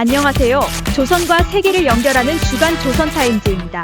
안녕하세요. 조선과 세계를 연결하는 주간 조선타임즈입니다.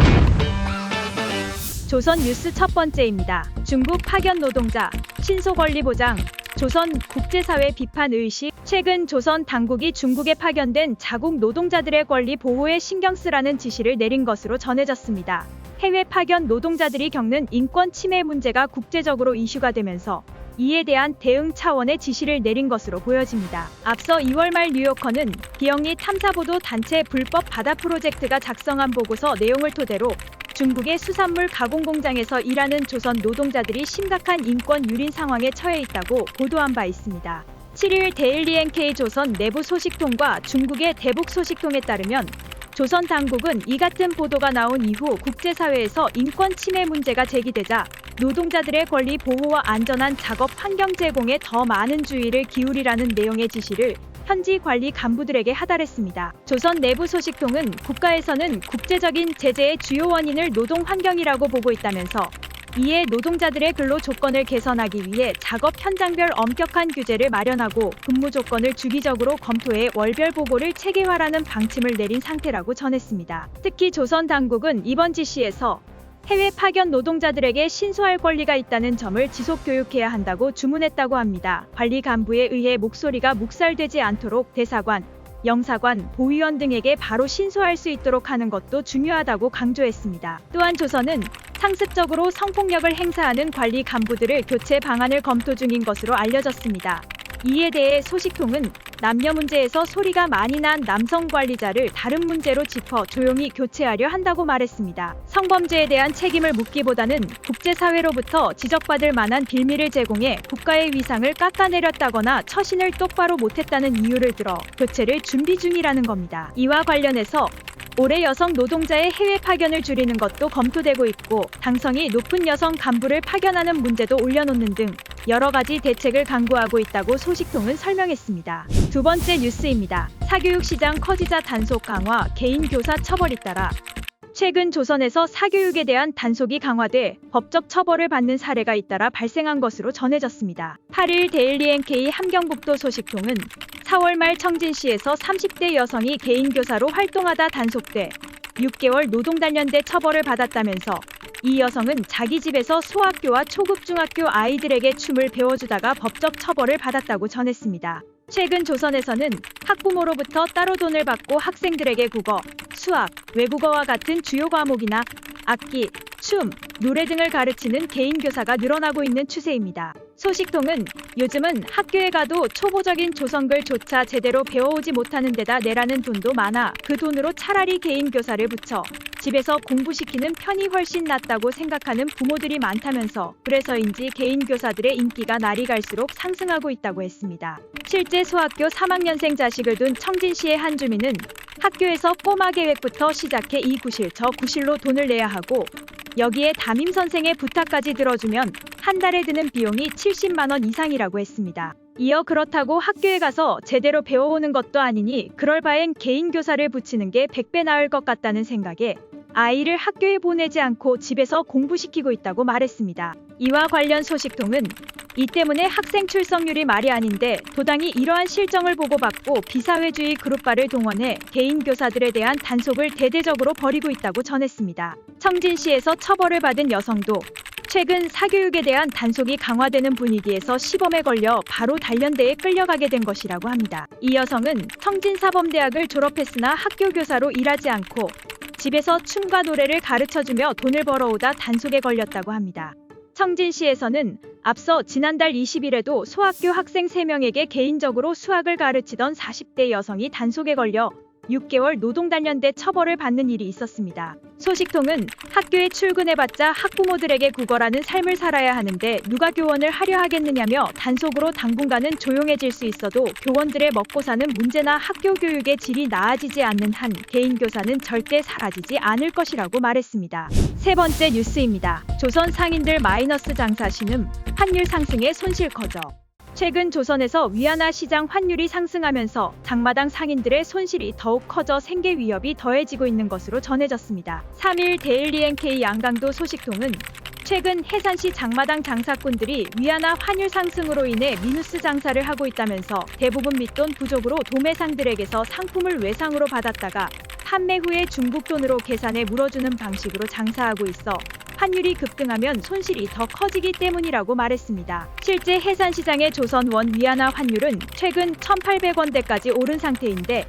조선 뉴스 첫 번째입니다. 중국 파견 노동자, 신소 권리 보장, 조선 국제사회 비판 의식. 최근 조선 당국이 중국에 파견된 자국 노동자들의 권리 보호에 신경 쓰라는 지시를 내린 것으로 전해졌습니다. 해외 파견 노동자들이 겪는 인권 침해 문제가 국제적으로 이슈가 되면서 이에 대한 대응 차원의 지시를 내린 것으로 보여집니다. 앞서 2월 말 뉴요커는 비영리 탐사보도 단체 불법 바다 프로젝트가 작성한 보고서 내용을 토대로 중국의 수산물 가공 공장에서 일하는 조선 노동자들이 심각한 인권 유린 상황에 처해 있다고 보도한 바 있습니다. 7일 데일리 NK 조선 내부 소식통과 중국의 대북 소식통에 따르면 조선 당국은 이 같은 보도가 나온 이후 국제사회에서 인권 침해 문제가 제기되자 노동자들의 권리 보호와 안전한 작업 환경 제공에 더 많은 주의를 기울이라는 내용의 지시를 현지 관리 간부들에게 하달했습니다. 조선 내부 소식통은 국가에서는 국제적인 제재의 주요 원인을 노동 환경이라고 보고 있다면서 이에 노동자들의 근로 조건을 개선하기 위해 작업 현장별 엄격한 규제를 마련하고 근무 조건을 주기적으로 검토해 월별 보고를 체계화라는 방침을 내린 상태라고 전했습니다. 특히 조선 당국은 이번 지시에서 해외 파견 노동자들에게 신소할 권리가 있다는 점을 지속 교육해야 한다고 주문했다고 합니다. 관리 간부에 의해 목소리가 묵살되지 않도록 대사관, 영사관, 보위원 등에게 바로 신소할 수 있도록 하는 것도 중요하다고 강조했습니다. 또한 조선은 상습적으로 성폭력을 행사하는 관리 간부들을 교체 방안을 검토 중인 것으로 알려졌습니다. 이에 대해 소식통은 남녀 문제에서 소리가 많이 난 남성 관리자를 다른 문제로 짚어 조용히 교체하려 한다고 말했습니다. 성범죄에 대한 책임을 묻기보다는 국제사회로부터 지적받을 만한 빌미를 제공해 국가의 위상을 깎아내렸다거나 처신을 똑바로 못했다는 이유를 들어 교체를 준비 중이라는 겁니다. 이와 관련해서 올해 여성 노동자의 해외 파견을 줄이는 것도 검토되고 있고 당성이 높은 여성 간부를 파견하는 문제도 올려놓는 등 여러 가지 대책을 강구하고 있다고 소식통은 설명했습니다. 두 번째 뉴스입니다. 사교육 시장 커지자 단속 강화, 개인 교사 처벌 잇따라. 최근 조선에서 사교육에 대한 단속이 강화돼 법적 처벌을 받는 사례가 잇따라 발생한 것으로 전해졌습니다. 8일 데일리 NK 함경북도 소식통은 4월 말 청진시에서 30대 여성이 개인 교사로 활동하다 단속돼 6개월 노동단련대 처벌을 받았다면서 이 여성은 자기 집에서 소학교와 초급 중학교 아이들에게 춤을 배워주다가 법적 처벌을 받았다고 전했습니다. 최근 조선에서는 학부모로부터 따로 돈을 받고 학생들에게 국어, 수학, 외국어와 같은 주요 과목이나 악기, 춤, 노래 등을 가르치는 개인 교사가 늘어나고 있는 추세입니다. 소식통은 요즘은 학교에 가도 초보적인 조선글조차 제대로 배워오지 못하는 데다 내라는 돈도 많아 그 돈으로 차라리 개인 교사를 붙여 집에서 공부시키는 편이 훨씬 낫다고 생각하는 부모들이 많다면서 그래서인지 개인 교사들의 인기가 날이 갈수록 상승하고 있다고 했습니다. 실제 소학교 3학년생 자식을 둔 청진시의 한 주민은 학교에서 꼬마 계획부터 시작해 이 구실 저 구실로 돈을 내야 하고 여기에 담임 선생의 부탁까지 들어주면 한 달에 드는 비용이 70만 원 이상이라고 했습니다. 이어 그렇다고 학교에 가서 제대로 배워오는 것도 아니니 그럴 바엔 개인 교사를 붙이는 게 100배 나을 것 같다는 생각에 아이를 학교에 보내지 않고 집에서 공부시키고 있다고 말했습니다. 이와 관련 소식통은 이 때문에 학생 출석률이 말이 아닌데 도당이 이러한 실정을 보고받고 비사회주의 그룹바를 동원해 개인 교사들에 대한 단속을 대대적으로 벌이고 있다고 전했습니다. 청진시에서 처벌을 받은 여성도 최근 사교육에 대한 단속이 강화되는 분위기에서 시범에 걸려 바로 단련대에 끌려가게 된 것이라고 합니다. 이 여성은 청진사범대학을 졸업했으나 학교 교사로 일하지 않고 집에서 춤과 노래를 가르쳐주며 돈을 벌어오다 단속에 걸렸다고 합니다. 청진시에서는 앞서 지난달 20일에도 소학교 학생 3명에게 개인적으로 수학을 가르치던 40대 여성이 단속에 걸려 6개월 노동단련대 처벌을 받는 일이 있었습니다. 소식통은 학교에 출근해봤자 학부모들에게 국어라는 삶을 살아야 하는데 누가 교원을 하려 하겠느냐며 단속으로 당분간은 조용해질 수 있어도 교원들의 먹고 사는 문제나 학교 교육의 질이 나아지지 않는 한 개인 교사는 절대 사라지지 않을 것이라고 말했습니다. 세 번째 뉴스입니다. 조선 상인들 마이너스 장사 신음, 환율 상승에 손실 커져. 최근 조선에서 위안화 시장 환율이 상승하면서 장마당 상인들의 손실이 더욱 커져 생계 위협이 더해지고 있는 것으로 전해졌습니다. 3일 데일리 NK 양강도 소식통은 최근 해산시 장마당 장사꾼들이 위안화 환율 상승으로 인해 미누스 장사를 하고 있다면서 대부분 밑돈 부족으로 도매상들에게서 상품을 외상으로 받았다가 판매 후에 중국 돈으로 계산해 물어주는 방식으로 장사하고 있어 환율이 급등하면 손실이 더 커지기 때문이라고 말했습니다. 실제 해산시장의 조선원 위안화 환율은 최근 1,800원대까지 오른 상태인데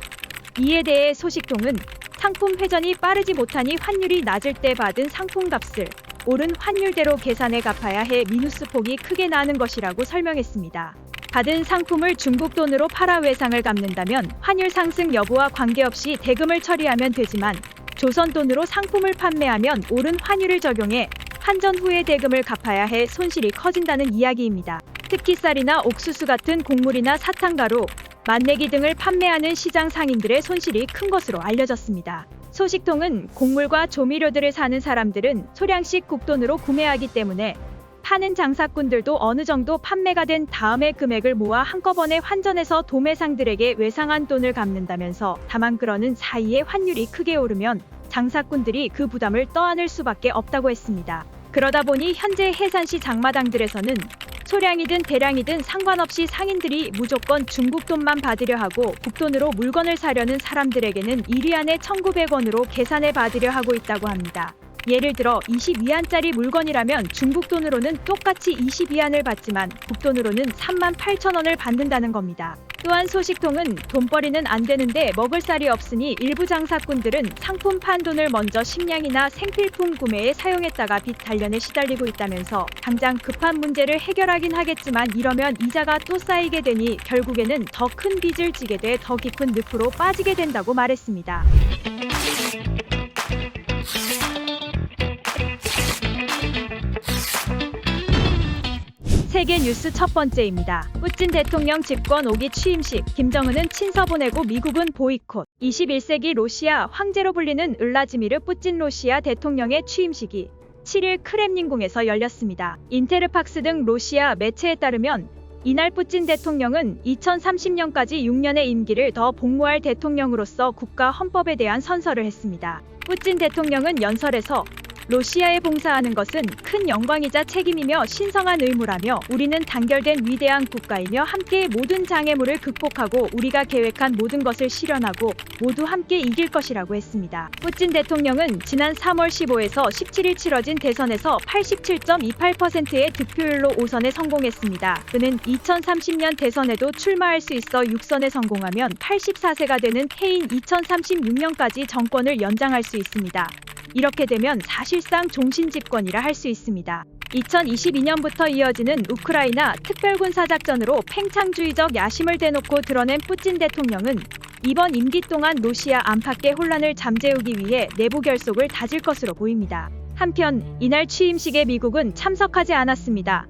이에 대해 소식통은 상품 회전이 빠르지 못하니 환율이 낮을 때 받은 상품값을 오른 환율대로 계산해 갚아야 해 미누스 폭이 크게 나는 것이라고 설명했습니다. 받은 상품을 중국 돈으로 팔아 외상을 갚는다면 환율 상승 여부와 관계없이 대금을 처리하면 되지만 조선 돈으로 상품을 판매하면 오른 환율을 적용해 환전 후에 대금을 갚아야 해 손실이 커진다는 이야기입니다. 특히 쌀이나 옥수수 같은 곡물이나 사탕가루, 만내기 등을 판매하는 시장 상인들의 손실이 큰 것으로 알려졌습니다. 소식통은 곡물과 조미료들을 사는 사람들은 소량씩 국돈으로 구매하기 때문에 파는 장사꾼들도 어느 정도 판매가 된 다음에 금액을 모아 한꺼번에 환전해서 도매상들에게 외상한 돈을 갚는다면서 다만 그러는 사이에 환율이 크게 오르면 장사꾼들이 그 부담을 떠안을 수밖에 없다고 했습니다. 그러다 보니 현재 해산시 장마당들에서는 소량이든 대량이든 상관없이 상인들이 무조건 중국 돈만 받으려 하고 국돈으로 물건을 사려는 사람들에게는 1위안에 1,900원으로 계산해 받으려 하고 있다고 합니다. 예를 들어 22안짜리 물건이라면 중국 돈으로는 똑같이 22안을 받지만 국돈으로는 38,000원을 받는다는 겁니다. 또한 소식통은 돈벌이는 안 되는데 먹을 쌀이 없으니 일부 장사꾼들은 상품 판 돈을 먼저 식량이나 생필품 구매에 사용했다가 빚 단련에 시달리고 있다면서 당장 급한 문제를 해결하긴 하겠지만 이러면 이자가 또 쌓이게 되니 결국에는 더 큰 빚을 지게 돼 더 깊은 늪으로 빠지게 된다고 말했습니다. 세계 뉴스 첫 번째입니다. 푸틴 대통령 집권 5기 취임식, 김정은은 친서 보내고 미국은 보이콧. 21세기 로시아 황제로 불리는 을라지미르 푸틴 러시아 대통령의 취임식이 7일 크렘린궁에서 열렸습니다. 인테르팍스 등 로시아 매체에 따르면 이날 푸틴 대통령은 2030년까지 6년의 임기를 더 복무할 대통령으로서 국가 헌법에 대한 선서를 했습니다. 푸틴 대통령은 연설에서 로시아에 봉사하는 것은 큰 영광이자 책임이며 신성한 의무라며 우리는 단결된 위대한 국가이며 함께 모든 장애물을 극복하고 우리가 계획한 모든 것을 실현하고 모두 함께 이길 것이라고 했습니다. 푸틴 대통령은 지난 3월 15에서 17일 치러진 대선에서 87.28%의 득표율로 5선에 성공했습니다. 그는 2030년 대선에도 출마할 수 있어 6선에 성공하면 84세가 되는 해인 2036년까지 정권을 연장할 수 있습니다. 이렇게 되면 사실상 종신 집권이라 할 수 있습니다. 2022년부터 이어지는 우크라이나 특별군사작전으로 팽창주의적 야심을 대놓고 드러낸 푸틴 대통령은 이번 임기 동안 로시아 안팎의 혼란을 잠재우기 위해 내부 결속을 다질 것으로 보입니다. 한편 이날 취임식에 미국은 참석하지 않았습니다.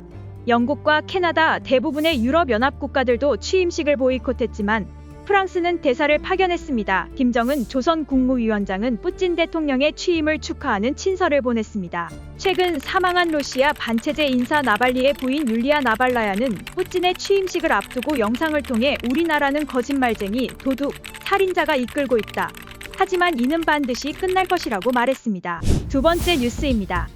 영국과 캐나다, 대부분의 유럽연합 국가들도 취임식을 보이콧했지만 프랑스는 대사를 파견했습니다. 김정은 조선 국무위원장은 푸틴 대통령의 취임을 축하하는 친서를 보냈습니다. 최근 사망한 로시아 반체제 인사 나발리의 부인 율리아 나발라야는 푸틴의 취임식을 앞두고 영상을 통해 우리나라는 거짓말쟁이, 도둑, 살인자가 이끌고 있다. 하지만 이는 반드시 끝날 것이라고 말했습니다. 두 번째 뉴스입니다.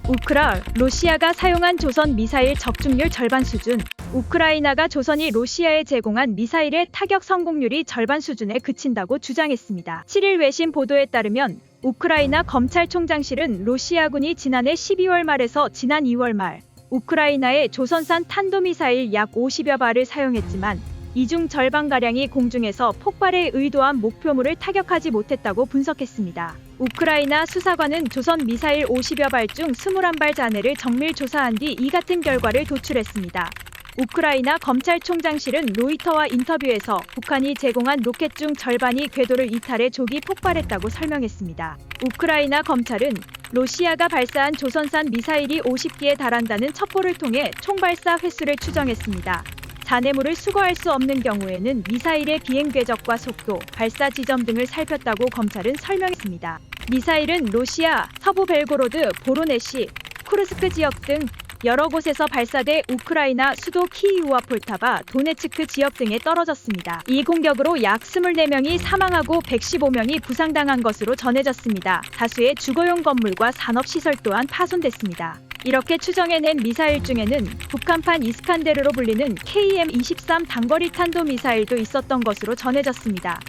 로시아가 사용한 조선 미사일 적중률 절반 수준. 우크라이나가 조선이 로시아에 제공한 미사일의 타격 성공률이 절반 수준에 그친다고 주장했습니다. 7일 외신 보도에 따르면 우크라이나 검찰총장실은 로시아군이 지난해 12월 말에서 지난 2월 말 우크라이나에 조선산 탄도미사일 약 50여 발을 사용했지만 이 중 절반가량이 공중에서 폭발에 의도한 목표물을 타격하지 못했다고 분석했습니다. 우크라이나 수사관은 조선 미사일 50여 발 중 21발 잔해를 정밀 조사한 뒤 이 같은 결과를 도출했습니다. 우크라이나 검찰총장실은 로이터와 인터뷰에서 북한이 제공한 로켓 중 절반이 궤도를 이탈해 조기 폭발했다고 설명했습니다. 우크라이나 검찰은 로시아가 발사한 조선산 미사일이 50기에 달한다는 첩보를 통해 총발사 횟수를 추정했습니다. 잔해물을 수거할 수 없는 경우에는 미사일의 비행 궤적과 속도, 발사 지점 등을 살폈다고 검찰은 설명했습니다. 미사일은 로시아, 서부 벨고로드, 보로네시, 쿠르스크 지역 등 여러 곳에서 발사돼 우크라이나 수도 키이우와 폴타바, 도네츠크 지역 등에 떨어졌습니다. 이 공격으로 약 24명이 사망하고 115명이 부상당한 것으로 전해졌습니다. 다수의 주거용 건물과 산업시설 또한 파손됐습니다. 이렇게 추정해낸 미사일 중에는 북한판 이스칸데르로 불리는 KM-23 단거리 탄도미사일도 있었던 것으로 전해졌습니다.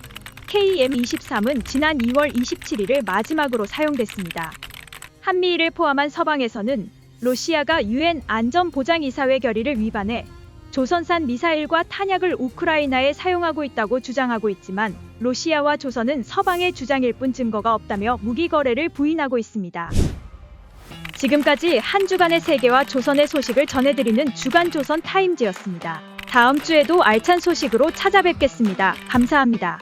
KM-23은 지난 2월 27일을 마지막으로 사용됐습니다. 한미일을 포함한 서방에서는 러시아가 유엔 안전보장이사회 결의를 위반해 조선산 미사일과 탄약을 우크라이나에 사용하고 있다고 주장하고 있지만 러시아와 조선은 서방의 주장일 뿐 증거가 없다며 무기 거래를 부인하고 있습니다. 지금까지 한 주간의 세계와 조선의 소식을 전해드리는 주간 조선 타임즈였습니다. 다음 주에도 알찬 소식으로 찾아뵙겠습니다. 감사합니다.